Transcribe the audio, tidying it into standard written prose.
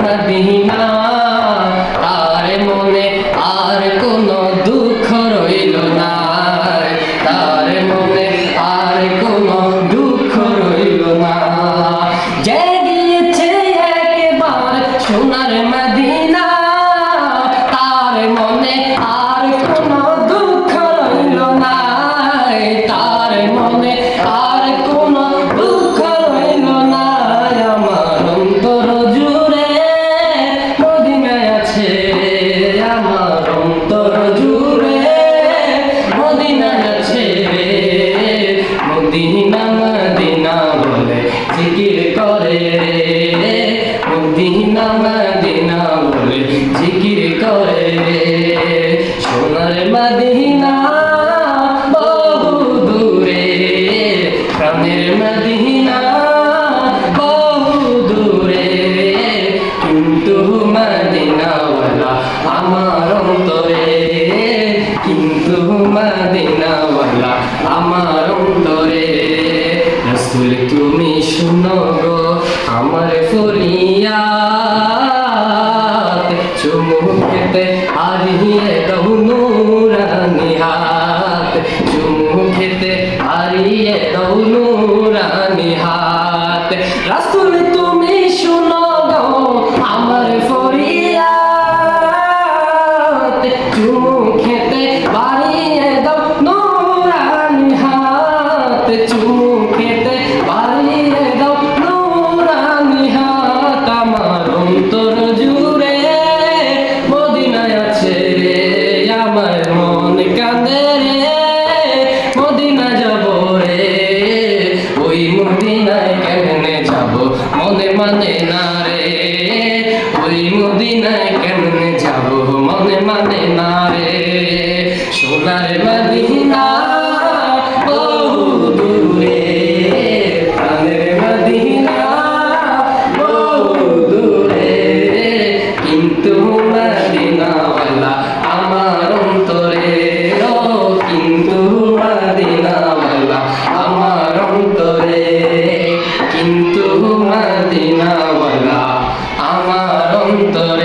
Medina তার মনে আর কোনো দুঃখ রইল না, তার মনে আর কোনো দুঃখ রইল না। যে গিয়েছে একবার সোনার মদিনা তার মনে আর কোনো দুঃখ রইল না, তার মনে আর কোনো দুঃখ রইল না। আমার অন্তর জুড়ে মদিনায় আছে, আমার অন্তর জুড়ে মদিনায় আছে রে। মদিনা মদিনা বলে জিকির করে রে, মদিনা মদিনা বলে জিকির করে রে। সোনার মদিনা বহু দূরে, প্রাণের মদিনা বহু দূরে, কিন্তু মদিনাওয়ালা আমার অন্তরে, কিন্তু মদিনাওয়ালা আমার অন্তরে। রাসূল তুমি শুনো গো আমার ফরিয়াদ, চুমুকেতে হারিয়ে দাও নূরানি হাত, চুমুকেতে হারিয়ে দাও নূরানি হাত। রাসূল তুমি শুনো গো আমার ফরিয়াদ, চুমুকেতে হারিয়ে দাও নূরানি হাত, চুমুকেতে হারিয়ে দাও নূরানি হাত। আমার অন্তর জুড়ে মদিনায় আছে রে, আমার মন কাঁদে রে, মদিনা যাব রে। ওই মদিনায় কেমনে যাব মনে মানে না রে, ওই মদিনায় কেমনে যাব মনে মানে না রে। সোনার মদিনা বহু দূরে, প্রাণের মদিনা বহু দূরে, কিন্তু মদিনাওয়ালা আমার অন্তরে, ও কিন্তু মদিনাওয়ালা আমার অন্তরে, কিন্তু মদিনাওয়ালা আমার অন্তরে।